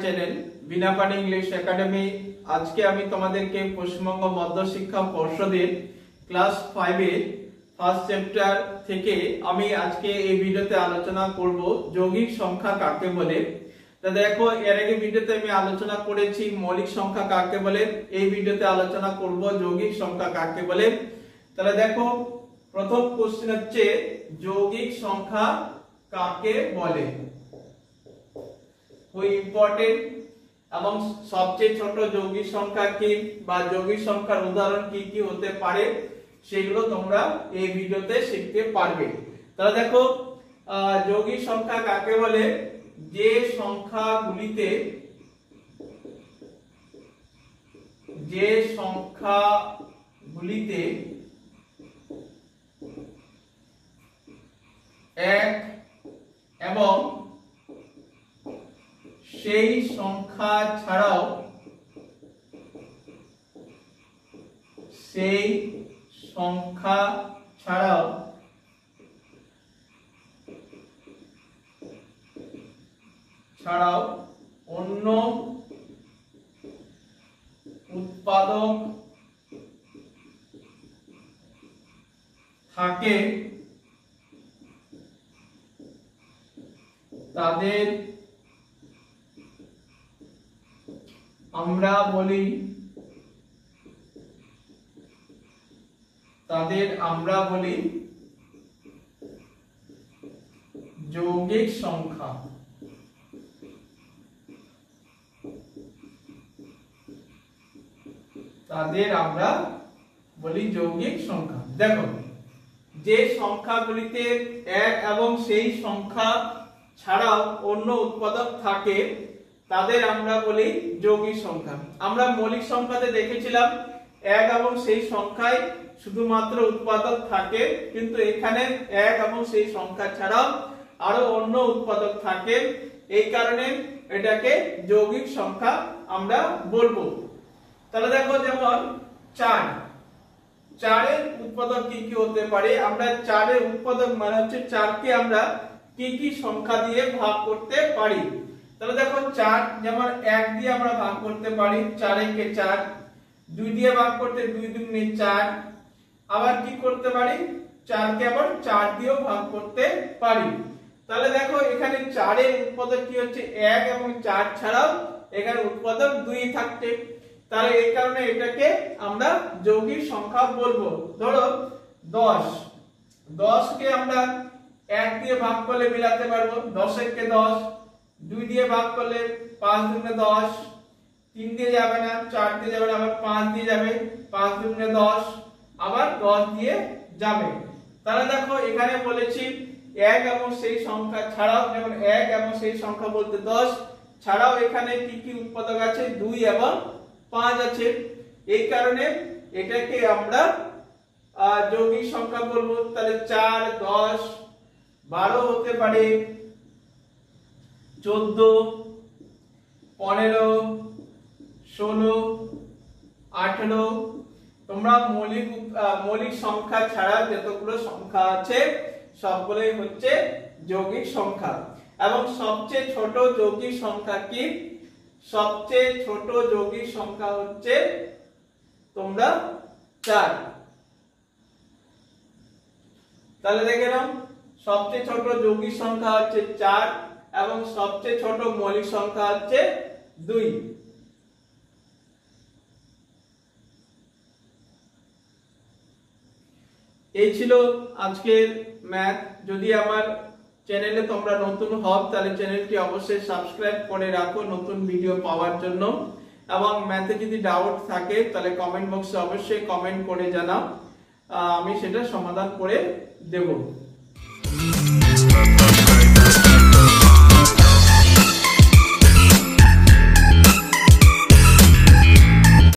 Channel বিনা পানি English academy. আজকে আমি তোমাদেরকে পশ্চিমবঙ্গ মধ্য শিক্ষা পর্ষদের ক্লাস 5 এর ফার্স্ট চ্যাপ্টার থেকে আমি আজকে এই ভিডিওতে আলোচনা করব যৌগিক সংখ্যা কাকে বলে। তো দেখো, এর আগে ভিডিওতে আমি আলোচনা করেছি মৌলিক সংখ্যা কাকে বলে, এই ভিডিওতে আলোচনা করব যৌগিক সংখ্যা কাকে বলে। তাহলে দেখো, প্রথম কোশ্চেন হচ্ছে যৌগিক সংখ্যা কাকে বলে, খুব ইম্পর্টেন্ট। এবং সবচেয়ে ছোট যৌগিক সংখ্যা কি বা যৌগিক সংখ্যার উদাহরণ কি কি হতে পারে সেগুলো তোমরা এই ভিডিওতে শিখতে পারবে। তাহলে দেখো, যৌগিক সংখ্যা কাকে বলে, যে সংখ্যাগুলিতে এক এবং সেই সংখ্যা ছাড়াও অন্য উৎপাদক থাকে তাদের আমরা বলি যৌগিক সংখ্যা। তাদের আমরা বলি যৌগিক সংখ্যা। দেখো, যে সংখ্যাগুলিতে এক এবং সেই সংখ্যা ছাড়াও অন্য উৎপাদক থাকে তাদের আমরা বলি যৌগিক সংখ্যা। আমরা মৌলিক সংখ্যাতে দেখেছিলাম এক এবং সেই সংখ্যায় শুধুমাত্র উৎপাদক থাকে, কিন্তু এখানে এক এবং সেই সংখ্যা ছাড়াও আরো অন্য উৎপাদক থাকে, এই কারণে এটাকে যৌগিক সংখ্যা আমরা বলবো। তাহলে দেখো, যেমন 4 উৎপাদক কি কি হতে পারে। আমরা 4 উৎপাদক মানে হচ্ছে 4কে আমরা কি কি সংখ্যা দিয়ে ভাগ করতে পারি। তাহলে দেখো, 4 যেমন 1 দিয়ে আমরা ভাগ করতে পারি, 4 একে 4। 2 দিয়ে ভাগ করতে 2 দুগুণে 4। আবার কি করতে পারি, 4কে আবার 4 দিয়েও ভাগ করতে পারি। তাহলে দেখো, এখানে 4 এর উৎপাদক কি হচ্ছে 1 এবং 4 ছাড়াও এখানে উৎপাদক 2 থাকছে। তাহলে এই কারণে এটাকে আমরা যৌগিক সংখ্যা বলবো। ধরো 10 কে আমরা 1 দিয়ে ভাগ করলে মিলাতে পারবো, 10 একে 10। 2 দিয়ে ভাগ করলে 5 দুগুণে 10। 3 দিয়ে যাবে না, 4 দিয়ে যাবে না, আবার 5 দিয়ে যাবে, 5 দুগুণে 10, আবার 10 দিয়ে যাবে। তাহলে দেখো, এখানে বলেছি 1 এবং সেই সংখ্যা ছাড়াও, যেমন 1 এবং সেই সংখ্যা বলতে 10 ছাড়াও এখানে কি কি উৎপাদক আছে, 2 এবং 5 আছে। এই কারণে এটাকে আমরা যৌগিক সংখ্যা বলবো। তাহলে 4, 10, 12 হতে পারে, 14, 15, 16, 18। তোমরা মৌলিক সংখ্যা ছাড়া যতগুলো সংখ্যা আছে সবগুলোই হচ্ছে যৌগিক সংখ্যা। এবং সবচেয়ে ছোট যৌগিক সংখ্যা কি, সবচেয়ে ছোট যৌগিক সংখ্যা হচ্ছে তোমরা 4। তাহলে দেখে নাও, সবচেয়ে ছোট যৌগিক সংখ্যা হচ্ছে 4 এবং সবচেয়ে ছোট মৌলিক সংখ্যা হচ্ছে 2। এই ছিল আজকের ম্যাথ। যদি আমার চ্যানেলে তোমরা নতুন হও তাহলে চ্যানেলটি অবশ্যই সাবস্ক্রাইব করে রাখো নতুন ভিডিও পাওয়ার জন্য। এবং ম্যাথে যদি ডাউট থাকে তাহলে কমেন্ট বক্সে অবশ্যই কমেন্ট করে জানাও, আমি সেটা সমাধান করে দেব।